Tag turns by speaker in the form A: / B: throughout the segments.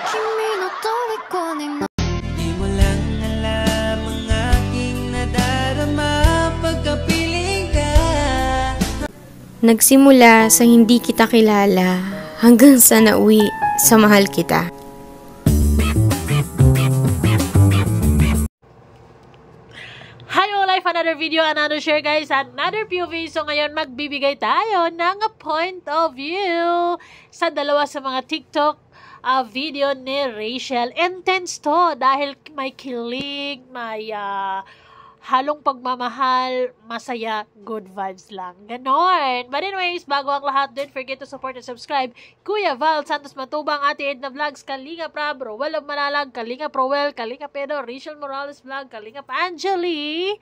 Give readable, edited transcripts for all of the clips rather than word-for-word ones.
A: Di mo lang alam ang aking nadarama pagkapiling ka.
B: Nagsimula sa hindi kita kilala hanggang sa nauwi sa mahal kita.
C: Another video, another share guys, another POV. So ngayon magbibigay tayo ng point of view sa dalawa sa mga TikTok video ni Rachel. Intense to dahil may kilig, may halong pagmamahal, masaya, good vibes lang. Ganon. But anyways, bago ang lahat, don't forget to support and subscribe. Kuya Val Santos Matubang, Ate Edna Vlogs, Kalinga Prabro, Walang Malalag, Kalinga Prowell, Kalinga Pedro, Rachel Morales Vlog, Kalinga Angeli,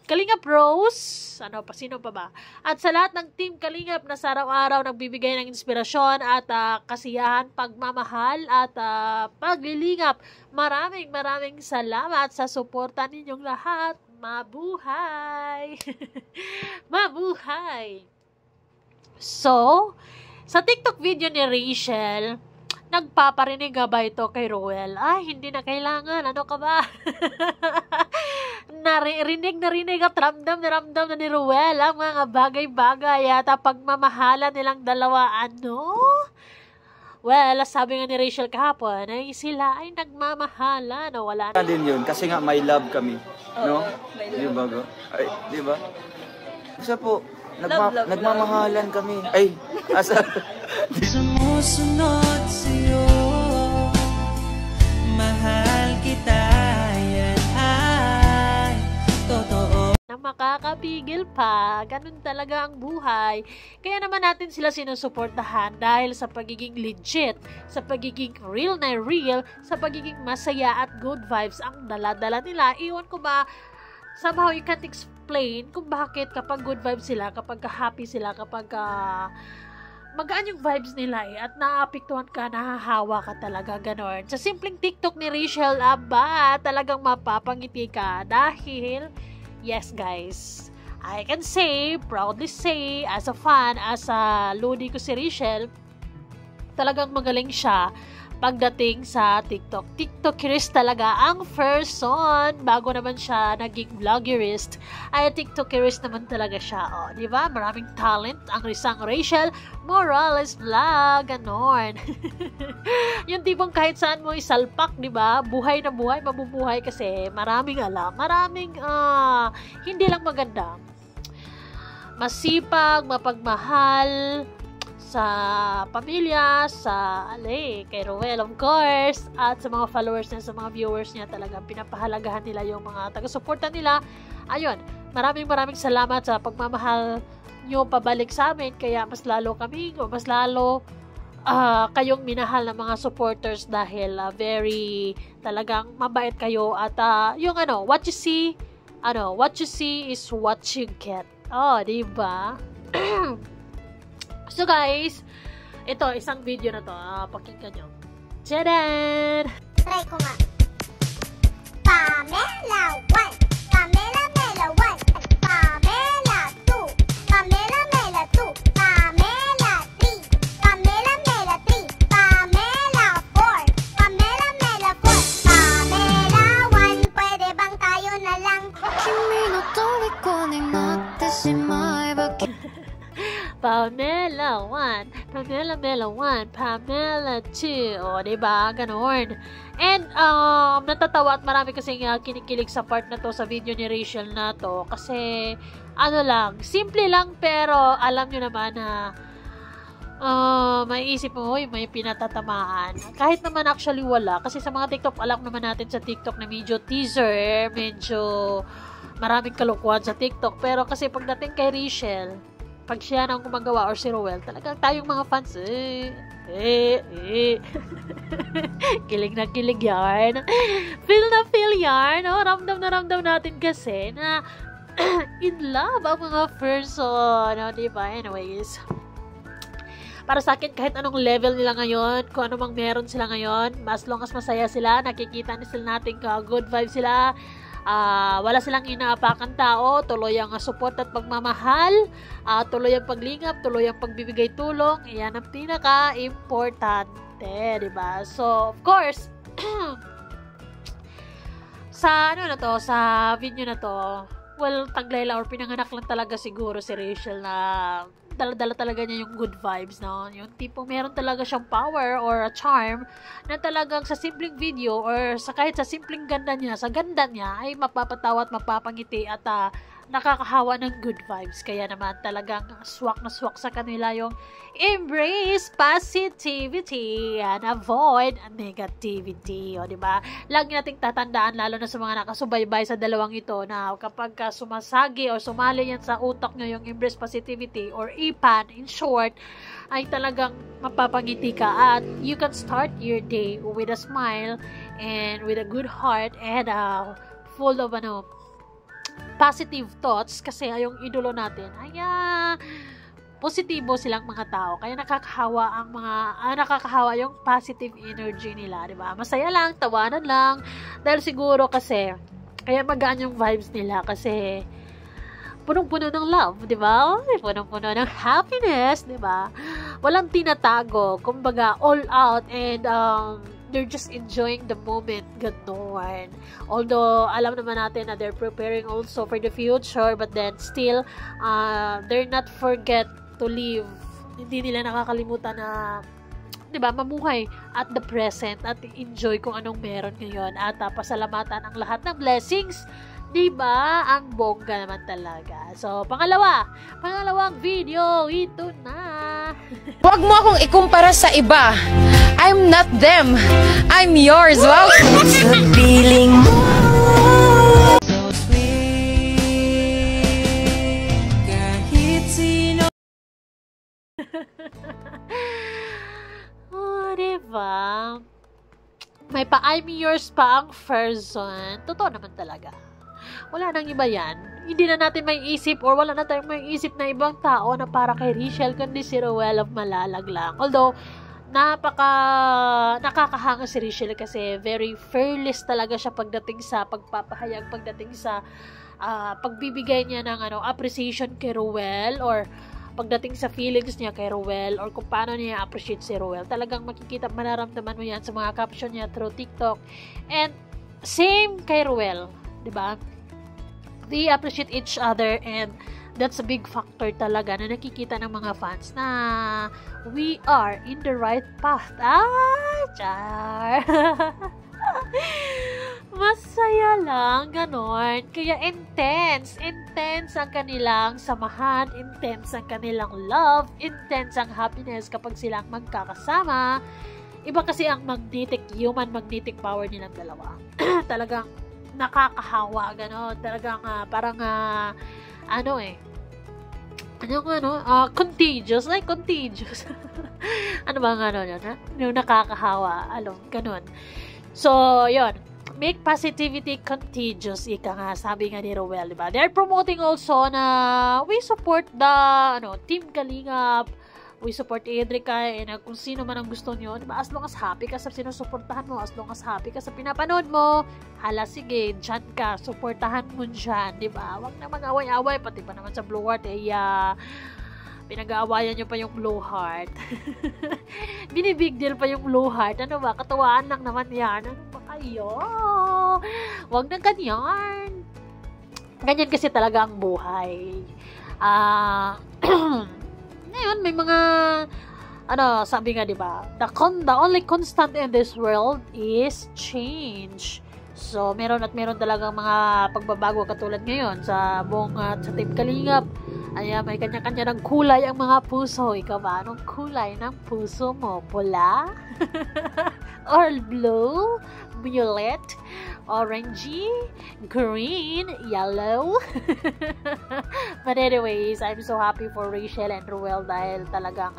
C: Kalinga Pros, ano pa, sino pa ba? At sa lahat ng Team Kalingap na sa araw-araw nagbibigay ng inspirasyon at kasiyahan, pagmamahal at paglilingap. Maraming salamat sa suporta ninyong lahat. Mabuhay! Mabuhay! So, sa TikTok video ni Rachel, nagpaparinig ba ito kay Roel? Ay, hindi na kailangan. Ano ka ba? Narinig at ramdam na ni Roel ang mga bagay-bagay at pagmamahala nilang dalawa. Ano? Well, sabi nga ni Rachel kahapon ay sila ay nagmamahala. No? Wala na
D: din yun kasi nga may love kami. No? Di ba? Ay, di ba? Isa po, nagmamahalan kami. Ay, asa?
A: Sumusunod sa'yo, mahal kita, yan ay totoo.
C: Na makakapigil pa, ganun talaga ang buhay. Kaya naman natin sila sinusuportahan dahil sa pagiging legit, sa pagiging real na real, sa pagiging masaya at good vibes ang dala-dala nila. Iwan ko ba, somehow you can't explain kung bakit kapag good vibes sila, kapag happy sila, kapag magaan yung vibes nila at naapektuhan ka, nahahawa ka talaga, ganon. Sa simpleng TikTok ni Rachel, talagang mapapangiti ka dahil, yes guys, I can say, proudly say, as a fan, as a lodi ko si Rachel, talagang magaling siya pagdating sa TikTok. TikTokerist talaga ang person. Bago naman siya naging vloggerist, ay TikTokerist naman talaga siya. O, di ba? Maraming talent ang isang Rachel Morales Vlog. Ganon. Yung tipong kahit saan mo isalpak, di ba? Buhay na buhay, mabubuhay kasi maraming alam. Maraming hindi lang maganda. Masipag, mapagmahal, sa pamilya, sa kay Roel of course, at sa mga followers niya, sa mga viewers niya, talagang pinapahalagahan nila yung mga taga-suporta nila. Ayun, maraming salamat sa pagmamahal nyo pabalik sa amin, kaya mas lalo kami, mas lalo kayong minahal ng mga supporters dahil very talagang mabait kayo at yung what you see is what you get. Oh, diba? So guys, ito, isang video na to. Pakinggan nyo. Tchadan!
E: Try ko nga. Pamela 1, Pamela Mela 1, Pamela 2, Pamela Mela 2, Pamela 3, Pamela Mela 3, Pamela 4, Pamela Mela 4, Pamela 1, pwede bang tayo na lang?
C: Pamela 1, Pamela Mela 1, Pamela 2, o diba, ganon. And natatawa at marami kasing kinikilig sa part na to, sa video ni Rachel na to, kasi simple lang, pero alam nyo naman na may isip mo, may pinatatamaan. Kahit naman actually wala, kasi sa mga TikTok, alam naman natin sa TikTok na medyo teaser, medyo maraming kalokohan sa TikTok, pero kasi pagdating kay Rachel, pag siya nang gumagawa or si Roel, talagang tayong mga fans, kilig na kilig yarn. Feel yarn. Ramdam na ramdam natin kasi na in love ang mga person. Diba? Anyways, para sa akin, kahit anong level nila ngayon, kung anong meron sila ngayon, as long as masaya sila, nakikita nila natin good vibes sila, Wala silang inaapakan tao, tuloy ang support at pagmamahal, tuloy ang paglingap, tuloy ang pagbibigay tulong. Yan ang pinaka-importante, diba? So, of course, sa video na to, well, taglay lang or pinanganak lang talaga siguro si Rachel na dala-dala talaga niya yung good vibes, no? Yung tipong meron talaga siyang power or a charm na talagang sa simpleng video or kahit sa simpleng ganda niya, sa ganda niya ay mapapatawa at mapapangiti at nakakahawa ng good vibes. Kaya naman talagang swak na swak sa kanila yung embrace positivity and avoid negativity. O, diba? Lagi nating tatandaan, lalo na sa mga nakasubaybay sa dalawang ito, na kapag sumasagi o sumali yan sa utak nyo yung embrace positivity or IPAN, in short, ay talagang mapapangiti ka at you can start your day with a smile and with a good heart and full of positive thoughts, kasi yung idolo natin ay positibo silang mga tao, kaya nakakahawa yung positive energy nila, di ba? Masaya lang, tawanan lang, dahil siguro kasi kaya magaan yung vibes nila kasi punong-puno ng love, di ba? Punong-puno ng happiness, di ba? Walang tinatago, kumbaga all out, and they're just enjoying the moment, gano'n. Although, alam naman natin na they're preparing also for the future, but then still, they're not forget to live. Hindi nila nakakalimutan na, diba, mamuhay at the present at enjoy kung anong meron ngayon at pasalamatan ang lahat ng blessings. Diba? Ang bongga naman talaga. So, pangalawang video, ito na.
B: Huwag mo akong ikumpara sa iba. I'm not them. I'm yours. Wow!
A: Sa piling mo, so sweet, kahit sino.
C: Diba? May pa-I'm yours pa ang person. Totoo naman talaga. Wala nang iba yan. Hindi na natin may isip or wala na tayong may isip na ibang tao na para kay Rachel kundi si Ruel of Malalag lang. Although, nakakahanga si Rachel kasi very fearless talaga siya pagdating sa pagpapahayag, pagdating sa pagbibigay niya ng appreciation kay Ruel or pagdating sa feelings niya kay Ruel or kung paano niya appreciate si Ruel. Talagang makikita, manaramdaman mo yan sa mga caption niya through TikTok. And same kay Ruel. Diba? They appreciate each other and that's a big factor talaga na nakikita ng mga fans na we are in the right path. Char! Masaya lang, ganon. Kaya intense ang kanilang samahan, intense ang kanilang love, intense ang happiness kapag silang magkakasama. Iba kasi ang magnetic power nilang dalawa. Talagang nakakahawa, gano'n. Talagang contagious. Like contagious. Ano ba nga yun? Yung nakakahawa. Gano'n. So, yun. Make positivity contagious. Ika nga, sabi nga ni Ruel, diba? They're promoting also na we support the Team Kalingap. We support Edrica and kung sino man ang gusto nyo, diba? As long as happy ka sa sinusuportahan mo, as long as happy ka sa pinapanood mo, hala sige, dyan ka, suportahan mo dyan, diba? Huwag na mag-away-away, pati pa naman sa Blue Heart, pinag-aawayan nyo pa yung Blue Heart. Binibig deal pa yung Blue Heart, ano ba? Katawaan lang naman yan. Ano ba kayo? Huwag na ganyan. Ganyan kasi talaga ang buhay. Ngayon, may mga sabi nga, diba, the only constant in this world is change. So, meron talagang mga pagbabago katulad ngayon sa buong sa Team Kalingap. Ayan, may kanya-kanya ng kulay ang mga puso. Ikaw ba? Anong kulay ng puso mo? Pula? Or blue? Violet? Orangey? Green? Yellow? But anyways, I'm so happy for Rachel and Ruel dahil talagang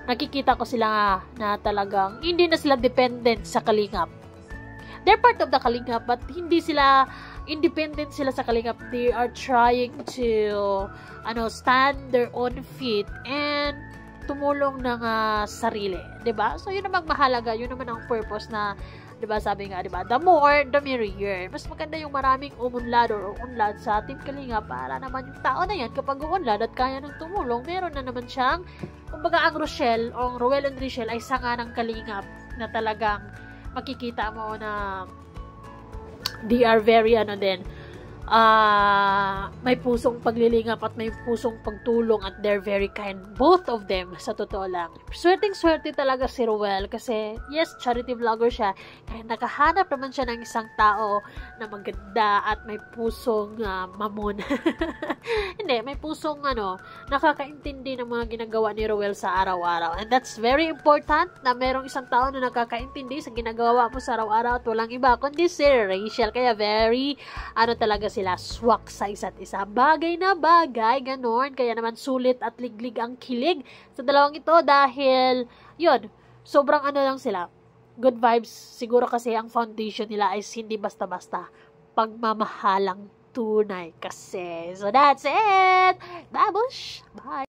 C: nakikita ko sila na talagang hindi na sila dependent sa Kalingap. They're part of the Kalingap but hindi sila independent sila sa Kalingap. They are trying to stand their own feet and tumulong ng sarili, 'di ba? So yun naman mahalaga, yun naman ang purpose na Diba, sabi nga, diba, the more, the merrier. Mas maganda yung maraming umunlad or unlad sa Team Kalinga para naman yung tao na yan, kapag uunlad at kaya nang tumulong, meron na naman siyang, kumbaga ang Ruel and Rochelle ay sanga ng Kalingap na talagang makikita mo na they are very may pusong paglilingap at may pusong pagtulong at they're very kind. Both of them, sa totoo lang. Swerteng-swerte talaga si Ruel kasi, yes, charity vlogger siya. Kaya nakahanap naman siya ng isang tao na maganda at may pusong mamon. Hindi, may pusong nakakaintindi ng mga ginagawa ni Ruel sa araw-araw. And that's very important na merong isang tao na nakakaintindi sa ginagawa mo sa araw-araw at walang iba kundi si Rachel. Kaya very, talaga sila, swak sa isa't isa. Bagay na bagay, ganon. Kaya naman sulit at liglig ang kilig sa dalawang ito dahil, yun, sobrang lang sila. Good vibes. Siguro kasi ang foundation nila ay hindi basta-basta. Pagmamahalang tunay kasi. So that's it! Babush! Bye!